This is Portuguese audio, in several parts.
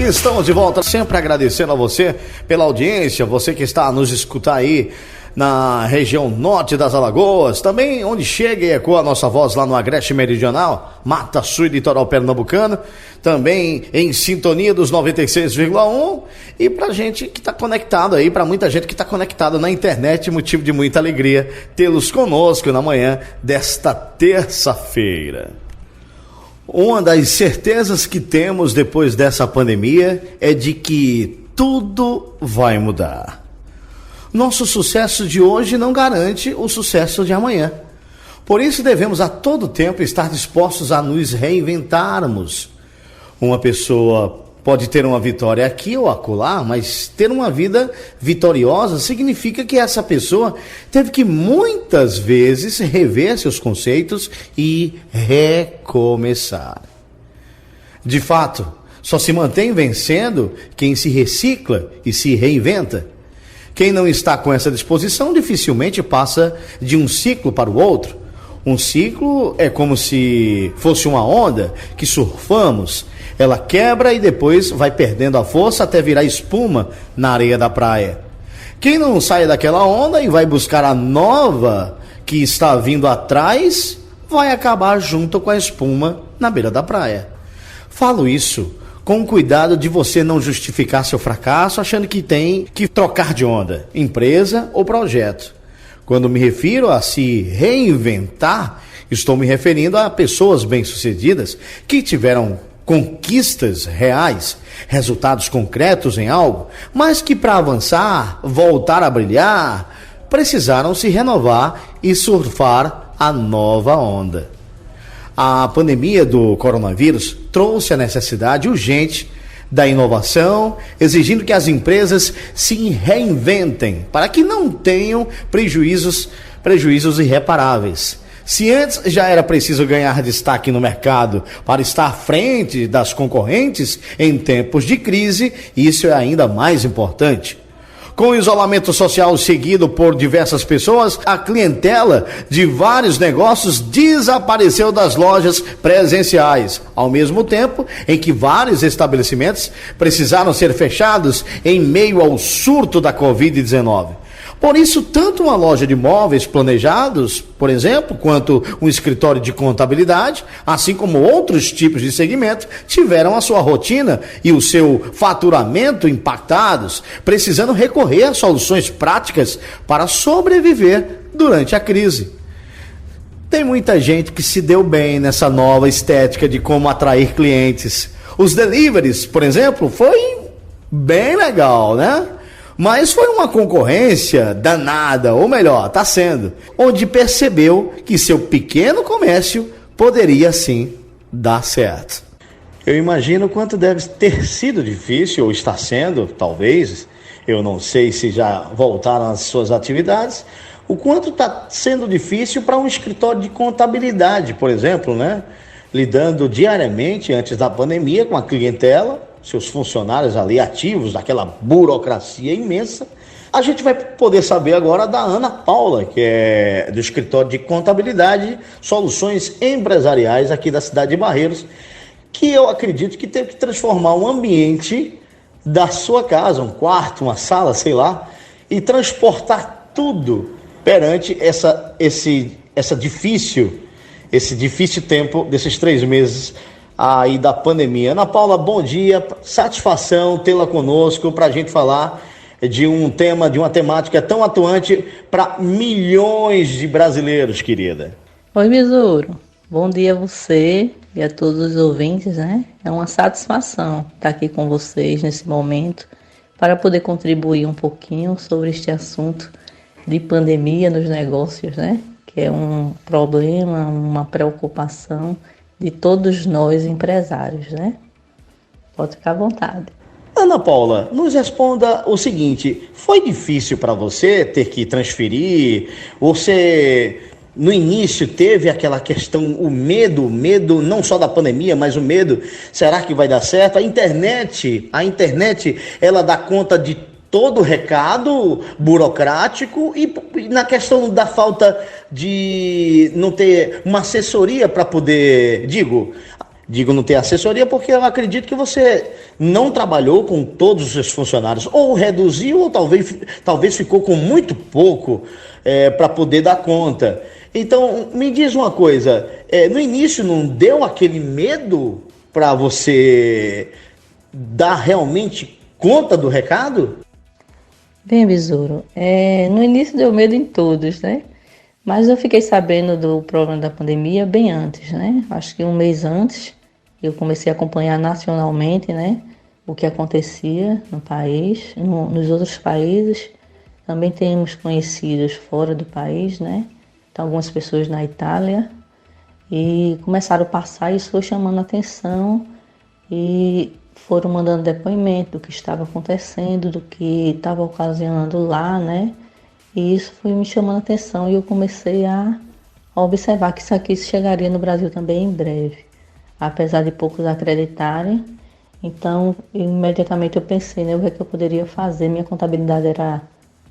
Estamos de volta, sempre agradecendo a você pela audiência, você que está a nos escutar aí na região norte das Alagoas, também onde chega e ecoa a nossa voz lá no Agreste Meridional, Mata Sul e Litoral Pernambucano, também em sintonia dos 96,1 e pra gente que está conectado aí, pra muita gente que está conectada na internet, motivo de muita alegria tê-los conosco na manhã desta terça-feira. Uma das certezas que temos depois dessa pandemia é de que tudo vai mudar. Nosso sucesso de hoje não garante o sucesso de amanhã. Por isso devemos a todo tempo estar dispostos a nos reinventarmos. Uma pessoa pode ter uma vitória aqui ou acolá, mas ter uma vida vitoriosa significa que essa pessoa teve que muitas vezes rever seus conceitos e recomeçar. De fato, só se mantém vencendo quem se recicla e se reinventa. Quem não está com essa disposição dificilmente passa de um ciclo para o outro. Um ciclo é como se fosse uma onda que surfamos. Ela quebra e depois vai perdendo a força até virar espuma na areia da praia. Quem não sai daquela onda e vai buscar a nova que está vindo atrás, vai acabar junto com a espuma na beira da praia. Falo isso com cuidado de você não justificar seu fracasso achando que tem que trocar de onda, empresa ou projeto. Quando me refiro a se reinventar, estou me referindo a pessoas bem-sucedidas que tiveram conquistas reais, resultados concretos em algo, mas que para avançar, voltar a brilhar, precisaram se renovar e surfar a nova onda. A pandemia do coronavírus trouxe a necessidade urgente da inovação, exigindo que as empresas se reinventem para que não tenham prejuízos irreparáveis. Se antes já era preciso ganhar destaque no mercado para estar à frente das concorrentes em tempos de crise, isso é ainda mais importante. Com o isolamento social seguido por diversas pessoas, a clientela de vários negócios desapareceu das lojas presenciais, ao mesmo tempo em que vários estabelecimentos precisaram ser fechados em meio ao surto da Covid-19. Por isso, tanto uma loja de móveis planejados, por exemplo, quanto um escritório de contabilidade, assim como outros tipos de segmento, tiveram a sua rotina e o seu faturamento impactados, precisando recorrer a soluções práticas para sobreviver durante a crise. Tem muita gente que se deu bem nessa nova estética de como atrair clientes. Os deliveries, por exemplo, foi bem legal, né? Mas foi uma concorrência danada, ou melhor, está sendo, onde percebeu que seu pequeno comércio poderia sim dar certo. Eu imagino quanto deve ter sido difícil, ou está sendo, talvez, eu não sei se já voltaram às suas atividades, o quanto está sendo difícil para um escritório de contabilidade, por exemplo, né? Lidando diariamente, antes da pandemia, com a clientela, seus funcionários ali ativos, daquela burocracia imensa. A gente vai poder saber agora da Ana Paula, que é do escritório de contabilidade, soluções empresariais aqui da cidade de Barreiros, que eu acredito que teve que transformar um ambiente da sua casa, um quarto, uma sala, sei lá, e transportar tudo perante esse difícil tempo desses 3 meses aí da pandemia. Ana Paula, bom dia, satisfação tê-la conosco para a gente falar de um tema, de uma temática tão atuante para milhões de brasileiros, querida. Oi, Besouro, bom dia a você e a todos os ouvintes, né? É uma satisfação estar aqui com vocês nesse momento para poder contribuir um pouquinho sobre este assunto de pandemia nos negócios, né? Que é um problema, uma preocupação de todos nós empresários, né? Pode ficar à vontade. Ana Paula, nos responda o seguinte, foi difícil para você ter que transferir? Você, no início, teve aquela questão, o medo não só da pandemia, mas o medo, será que vai dar certo? A internet, ela dá conta de todo o recado burocrático e na questão da falta de não ter uma assessoria para poder, Digo não ter assessoria porque eu acredito que você não trabalhou com todos os seus funcionários, ou reduziu, ou talvez ficou com muito pouco para poder dar conta. Então, me diz uma coisa, no início não deu aquele medo para você dar realmente conta do recado? Bem, Besouro, no início deu medo em todos, né? Mas eu fiquei sabendo do problema da pandemia bem antes, né? Acho que um mês antes eu comecei a acompanhar nacionalmente, né? O que acontecia no país, nos outros países. Também temos conhecidos fora do país, né? Então, algumas pessoas na Itália. E começaram a passar, isso foi chamando a atenção e foram mandando depoimento do que estava acontecendo, do que estava ocasionando lá, né? E isso foi me chamando a atenção e eu comecei a observar que isso aqui chegaria no Brasil também em breve, apesar de poucos acreditarem. Então, imediatamente eu pensei, né, o que é que eu poderia fazer. Minha contabilidade era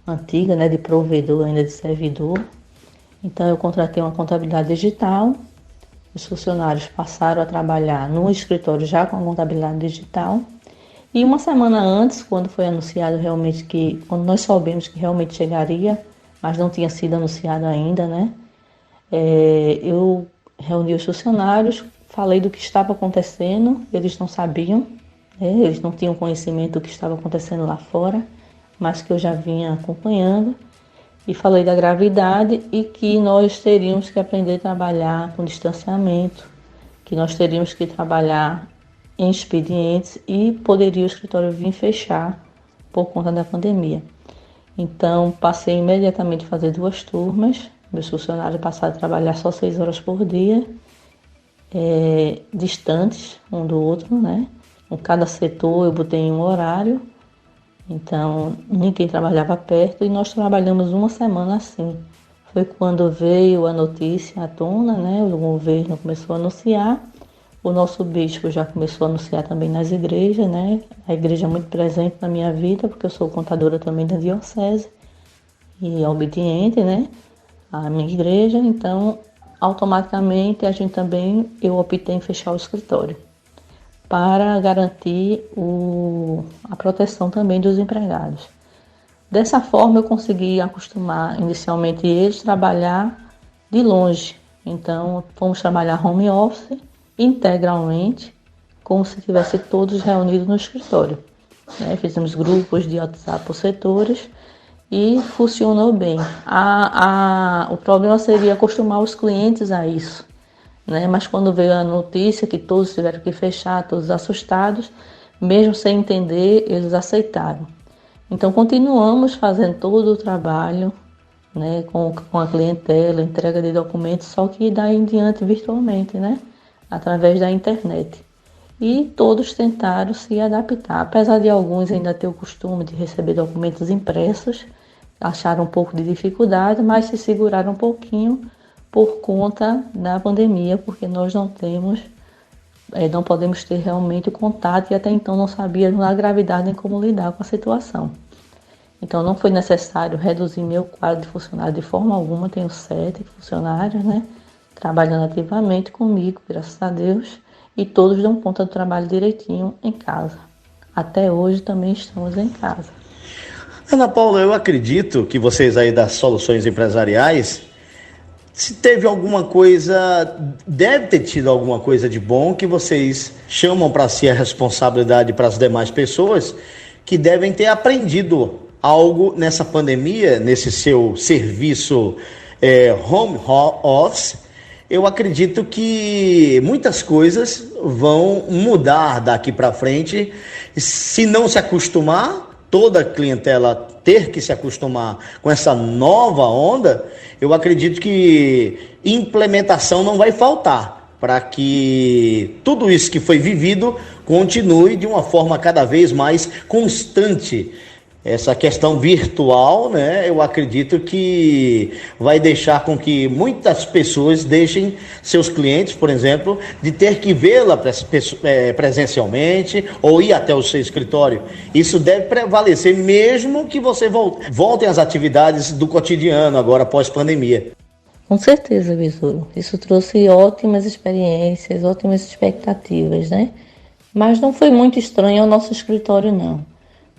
antiga, né, de provedor, ainda de servidor. Então, eu contratei uma contabilidade digital. Os funcionários passaram a trabalhar no escritório já com a contabilidade digital. E uma semana antes, quando foi anunciado realmente quando nós soubemos que realmente chegaria, mas não tinha sido anunciado ainda, né? Eu reuni os funcionários, falei do que estava acontecendo, eles não sabiam, né? Eles não tinham conhecimento do que estava acontecendo lá fora, mas que eu já vinha acompanhando. E falei da gravidade e que nós teríamos que aprender a trabalhar com distanciamento, que nós teríamos que trabalhar em expedientes e poderia o escritório vir fechar por conta da pandemia. Então, passei imediatamente a fazer 2 turmas. Meus funcionários passaram a trabalhar só 6 horas por dia, distantes um do outro, né? Em cada setor eu botei em um horário. Então, ninguém trabalhava perto e nós trabalhamos uma semana assim. Foi quando veio a notícia à tona, né? O governo começou a anunciar, o nosso bispo já começou a anunciar também nas igrejas, né? A igreja é muito presente na minha vida, porque eu sou contadora também da diocese e obediente, né? À minha igreja, então, automaticamente eu optei em fechar o escritório, para garantir a proteção também dos empregados. Dessa forma, eu consegui acostumar inicialmente eles a trabalhar de longe. Então, fomos trabalhar home office integralmente, como se tivessem todos reunidos no escritório, né? Fizemos grupos de WhatsApp por setores e funcionou bem. O problema seria acostumar os clientes a isso, né? Mas quando veio a notícia que todos tiveram que fechar, todos assustados, mesmo sem entender, eles aceitaram. Então continuamos fazendo todo o trabalho, né, com a clientela, entrega de documentos, só que daí em diante virtualmente, né, através da internet. E todos tentaram se adaptar, apesar de alguns ainda ter o costume de receber documentos impressos, acharam um pouco de dificuldade, mas se seguraram um pouquinho por conta da pandemia, porque nós não podemos ter realmente o contato e até então não sabíamos a gravidade nem como lidar com a situação. Então não foi necessário reduzir meu quadro de funcionários de forma alguma, tenho 7 funcionários, né, trabalhando ativamente comigo, graças a Deus, e todos dão conta do trabalho direitinho em casa. Até hoje também estamos em casa. Ana Paula, eu acredito que vocês aí das soluções empresariais, se teve alguma coisa, deve ter tido alguma coisa de bom que vocês chamam para si a responsabilidade para as demais pessoas que devem ter aprendido algo nessa pandemia, nesse seu serviço home office. Eu acredito que muitas coisas vão mudar daqui para frente, se não se acostumar, toda a clientela ter que se acostumar com essa nova onda. Eu acredito que implementação não vai faltar para que tudo isso que foi vivido continue de uma forma cada vez mais constante. Essa questão virtual, né, eu acredito que vai deixar com que muitas pessoas deixem seus clientes, por exemplo, de ter que vê-la presencialmente ou ir até o seu escritório. Isso deve prevalecer mesmo que você voltem às atividades do cotidiano agora pós-pandemia. Com certeza, Besouro. Isso trouxe ótimas experiências, ótimas expectativas, né? Mas não foi muito estranho ao nosso escritório, não.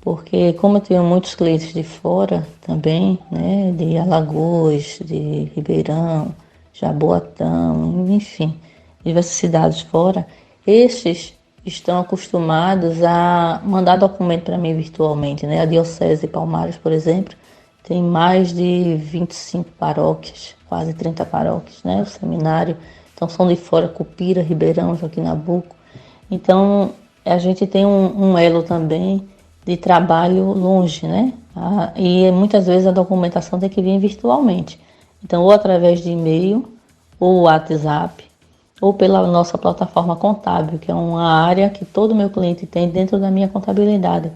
Porque como eu tenho muitos clientes de fora também, né? De Alagoas, de Ribeirão, Jaboatão, enfim, diversas cidades fora, estes estão acostumados a mandar documento para mim virtualmente, né? A Diocese de Palmares, por exemplo, tem mais de 25 paróquias, quase 30 paróquias, né? O seminário. Então são de fora, Cupira, Ribeirão, Joaquim Nabuco. Então a gente tem um elo também de trabalho longe, né? E muitas vezes a documentação tem que vir virtualmente. Então, ou através de e-mail, ou WhatsApp, ou pela nossa plataforma contábil, que é uma área que todo meu cliente tem dentro da minha contabilidade.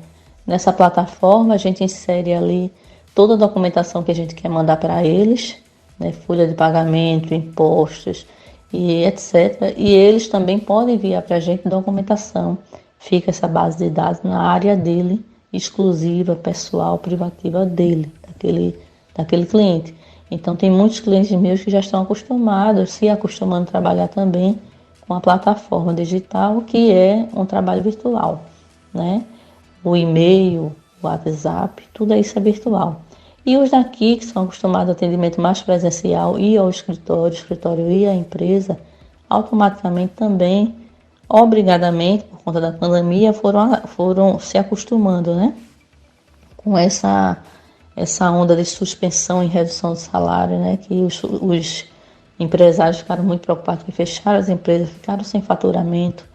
Nessa plataforma, a gente insere ali toda a documentação que a gente quer mandar para eles, né, folha de pagamento, impostos e etc. E eles também podem enviar para a gente documentação. Fica essa base de dados na área dele, exclusiva, pessoal, privativa dele, daquele cliente. Então, tem muitos clientes meus que já estão acostumados, se acostumando a trabalhar também com a plataforma digital, que é um trabalho virtual, né? O e-mail, o WhatsApp, tudo isso é virtual. E os daqui, que são acostumados a atendimento mais presencial, ir ao escritório, o escritório e a empresa, automaticamente também, obrigadamente, por conta da pandemia, foram se acostumando, né? Com essa onda de suspensão e redução do salário, né? Que os empresários ficaram muito preocupados, que fecharam as empresas, ficaram sem faturamento,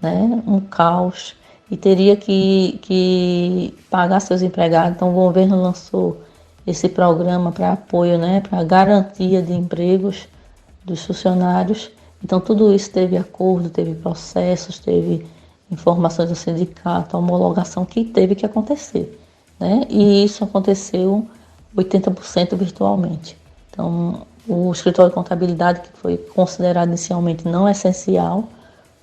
né? Um caos. E teria que pagar seus empregados. Então, o governo lançou esse programa para apoio, né? Para garantia de empregos dos funcionários. Então, tudo isso teve acordo, teve processos, teve informações do sindicato, homologação que teve que acontecer, né? E isso aconteceu 80% virtualmente. Então, o escritório de contabilidade, que foi considerado inicialmente não essencial,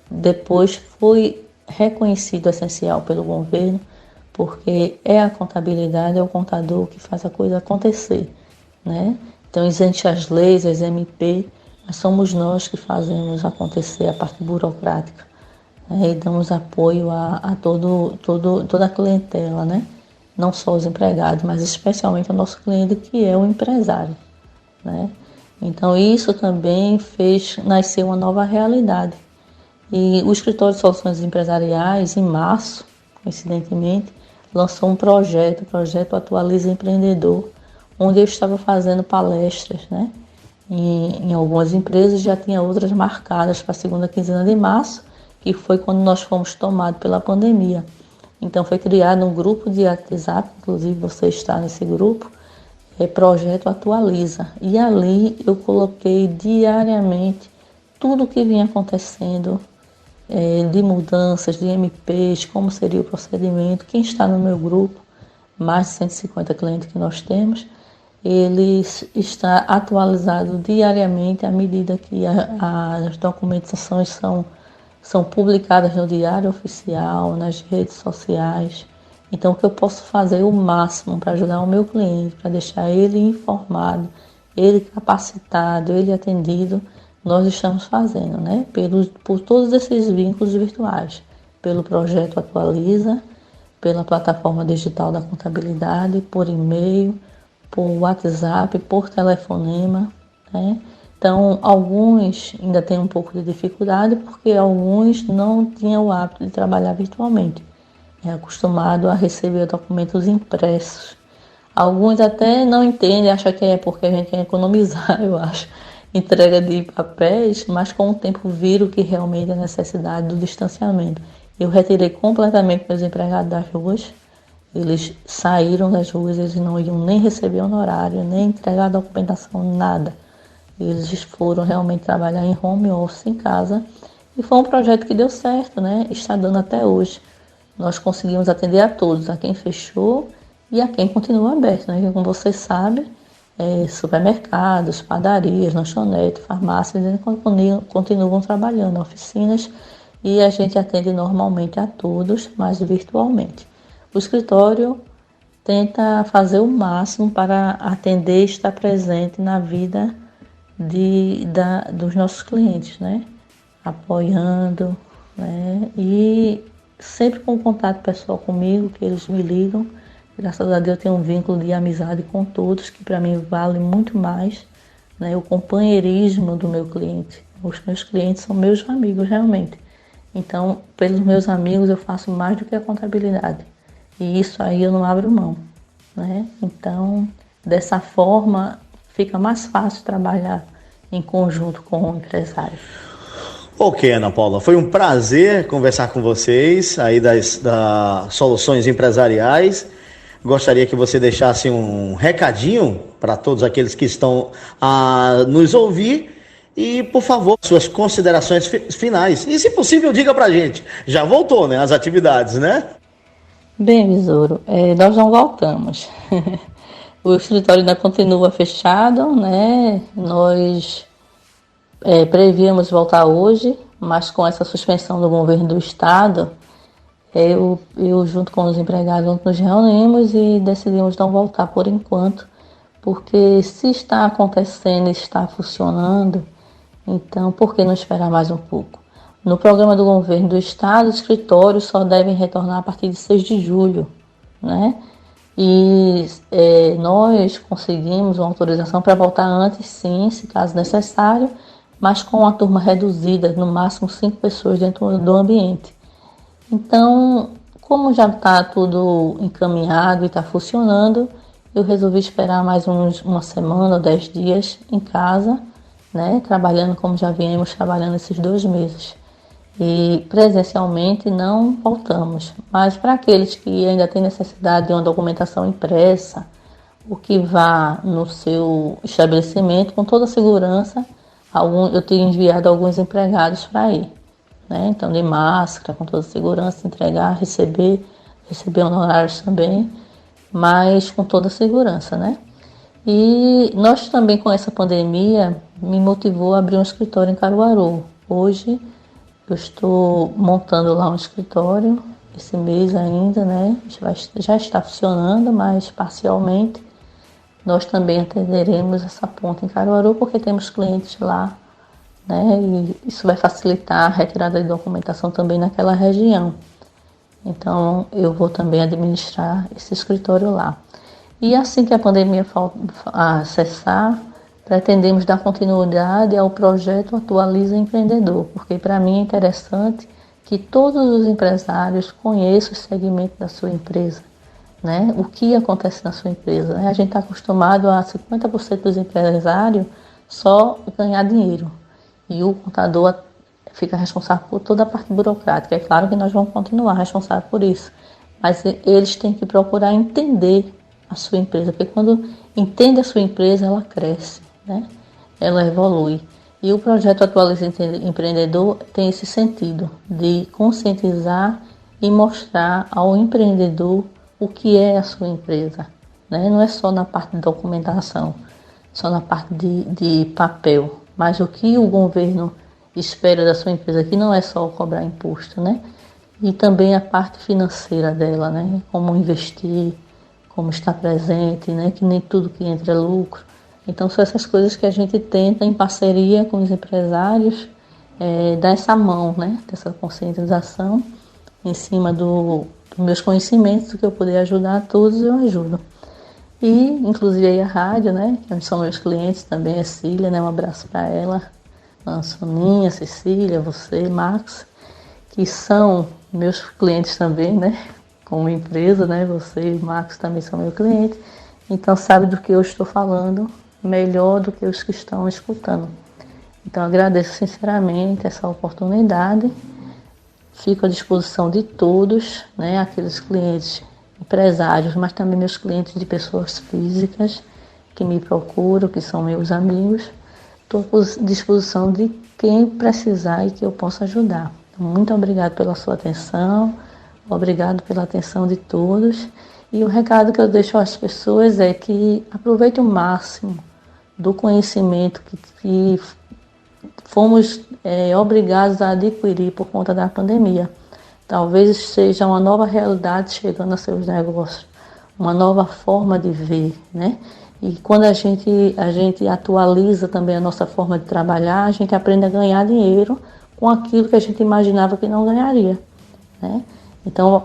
depois foi reconhecido essencial pelo governo, porque é a contabilidade, é o contador que faz a coisa acontecer, né? Então, existe as leis, as MP, mas somos nós que fazemos acontecer a parte burocrática, né? E damos apoio a toda a clientela, né? Não só os empregados, mas especialmente ao nosso cliente, que é o empresário, né? Então, isso também fez nascer uma nova realidade. E o Escritório de Soluções Empresariais, em março, coincidentemente, lançou um projeto, o projeto Atualiza Empreendedor, onde eu estava fazendo palestras, né? Em algumas empresas, já tinha outras marcadas para a segunda quinzena de março, que foi quando nós fomos tomados pela pandemia. Então foi criado um grupo de WhatsApp, inclusive você está nesse grupo, Projeto Atualiza. E ali eu coloquei diariamente tudo o que vinha acontecendo, de mudanças, de MPs, como seria o procedimento. Quem está no meu grupo, mais de 150 clientes que nós temos, ele está atualizado diariamente à medida que as documentações são publicadas no Diário Oficial, nas redes sociais. Então, o que eu posso fazer o máximo para ajudar o meu cliente, para deixar ele informado, ele capacitado, ele atendido, nós estamos fazendo, né? Por todos esses vínculos virtuais, pelo projeto Atualiza, pela plataforma digital da contabilidade, por e-mail, por WhatsApp, por telefonema, né? Então, alguns ainda têm um pouco de dificuldade, porque alguns não tinham o hábito de trabalhar virtualmente. É acostumado a receber documentos impressos. Alguns até não entendem, acham que é porque a gente quer economizar, eu acho, entrega de papéis, mas com o tempo viram que realmente é necessidade do distanciamento. Eu retirei completamente meus empregados das ruas, eles saíram das ruas, eles não iam nem receber honorário, nem entregar documentação, nada. Eles foram realmente trabalhar em home office, em casa, e foi um projeto que deu certo, né? Está dando até hoje. Nós conseguimos atender a todos, a quem fechou e a quem continua aberto, né? Como vocês sabem, supermercados, padarias, lanchonetes, farmácias, eles continuam trabalhando, oficinas, e a gente atende normalmente a todos, mas virtualmente. O escritório tenta fazer o máximo para atender e estar presente na vida dos nossos clientes, né? Apoiando, né? E sempre com contato pessoal comigo, que eles me ligam. Graças a Deus eu tenho um vínculo de amizade com todos, que para mim vale muito mais, né? O companheirismo do meu cliente. Os meus clientes são meus amigos realmente. Então, pelos meus amigos eu faço mais do que a contabilidade. E isso aí eu não abro mão, né? Então, dessa forma, fica mais fácil trabalhar em conjunto com o empresário. Ok, Ana Paula, foi um prazer conversar com vocês aí das Soluções Empresariais. Gostaria que você deixasse um recadinho para todos aqueles que estão a nos ouvir e, por favor, suas considerações finais. E, se possível, diga para a gente. Já voltou, né, as atividades, né? Bem, Besouro, nós não voltamos. O escritório ainda continua fechado, né? Nós prevíamos voltar hoje, mas com essa suspensão do governo do estado, eu junto com os empregados nos reunimos e decidimos não voltar por enquanto, porque se está acontecendo e está funcionando, então por que não esperar mais um pouco? No programa do governo do estado, os escritórios só devem retornar a partir de 6 de julho, né? E nós conseguimos uma autorização para voltar antes, sim, se caso necessário, mas com uma turma reduzida, no máximo 5 pessoas dentro do ambiente. Então, como já está tudo encaminhado e está funcionando, eu resolvi esperar mais uma semana ou 10 dias em casa, né, trabalhando como já viemos trabalhando esses 2 meses. E presencialmente não voltamos, mas para aqueles que ainda têm necessidade de uma documentação impressa, o que vá no seu estabelecimento com toda a segurança, eu tenho enviado alguns empregados para ir, né? Então, de máscara, com toda a segurança, entregar, receber honorários também, mas com toda a segurança, né? E nós também, com essa pandemia, me motivou a abrir um escritório em Caruaru. Hoje, eu estou montando lá um escritório, esse mês ainda, né? Já está funcionando, mas parcialmente. Nós também atenderemos essa ponta em Caruaru, porque temos clientes lá, né? E isso vai facilitar a retirada de documentação também naquela região. Então, eu vou também administrar esse escritório lá. E assim que a pandemia cessar, pretendemos dar continuidade ao projeto Atualiza Empreendedor, porque para mim é interessante que todos os empresários conheçam o segmento da sua empresa, né? O que acontece na sua empresa, né? A gente está acostumado a 50% dos empresários só ganhar dinheiro e o contador fica responsável por toda a parte burocrática. É claro que nós vamos continuar responsável por isso, mas eles têm que procurar entender a sua empresa, porque quando entende a sua empresa, ela cresce, né? Ela evolui. E o projeto Atualiza Empreendedor tem esse sentido de conscientizar e mostrar ao empreendedor o que é a sua empresa, né? Não é só na parte de documentação, só na parte de papel, mas o que o governo espera da sua empresa, que não é só cobrar imposto, né? E também a parte financeira dela, né? Como investir, como estar presente, né? Que nem tudo que entra é lucro. Então são essas coisas que a gente tenta, em parceria com os empresários, dar essa mão, né? Dessa conscientização em cima dos meus conhecimentos, do que eu puder ajudar a todos, eu ajudo. E, inclusive, aí a rádio, né? Que são meus clientes também, a Cília, né? Um abraço para ela, a Soninha, a Cecília, você, Max, que são meus clientes também, né? Como empresa, né? Você e Max também são meus clientes. Então, sabe do que eu estou falando melhor do que os que estão escutando. Então, agradeço sinceramente essa oportunidade. Fico à disposição de todos, né? Aqueles clientes empresários, mas também meus clientes de pessoas físicas que me procuram, que são meus amigos. Estou à disposição de quem precisar e que eu possa ajudar. Muito obrigado pela sua atenção, obrigado pela atenção de todos. E o recado que eu deixo às pessoas é que aproveitem o máximo do conhecimento que fomos obrigados a adquirir por conta da pandemia. Talvez seja uma nova realidade chegando a seus negócios, uma nova forma de ver, né? E quando a gente atualiza também a nossa forma de trabalhar, a gente aprende a ganhar dinheiro com aquilo que a gente imaginava que não ganharia, né? Então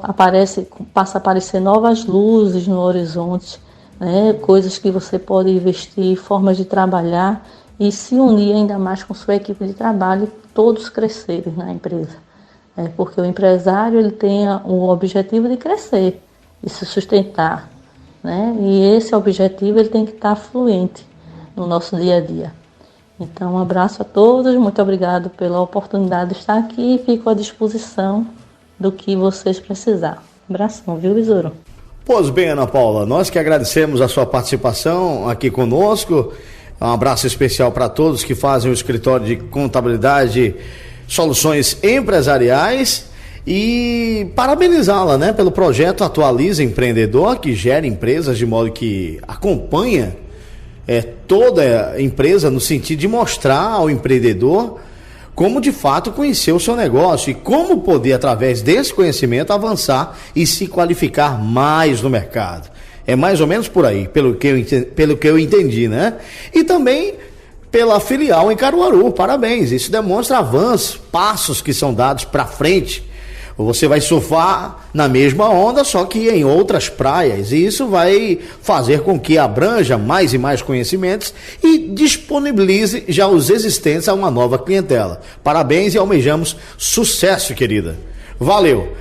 passa a aparecer novas luzes no horizonte, né? Coisas que você pode investir, formas de trabalhar e se unir ainda mais com sua equipe de trabalho e todos crescerem na empresa. Porque o empresário ele tem o objetivo de crescer e se sustentar, né? E esse objetivo ele tem que estar fluente no nosso dia a dia. Então, um abraço a todos, muito obrigado pela oportunidade de estar aqui e fico à disposição do que vocês precisarem. Abração, viu, Besouro? Pois bem, Ana Paula, nós que agradecemos a sua participação aqui conosco. Um abraço especial para todos que fazem o escritório de contabilidade Soluções Empresariais e parabenizá-la, né, pelo projeto Atualiza Empreendedor, que gera empresas de modo que acompanha toda a empresa no sentido de mostrar ao empreendedor como de fato conhecer o seu negócio e como poder, através desse conhecimento, avançar e se qualificar mais no mercado. É mais ou menos por aí, pelo que eu entendi, né? E também pela filial em Caruaru. Parabéns, isso demonstra avanços, passos que são dados para frente. Você vai surfar na mesma onda, só que em outras praias, e isso vai fazer com que abranja mais e mais conhecimentos e disponibilize já os existentes a uma nova clientela. Parabéns e almejamos sucesso, querida. Valeu!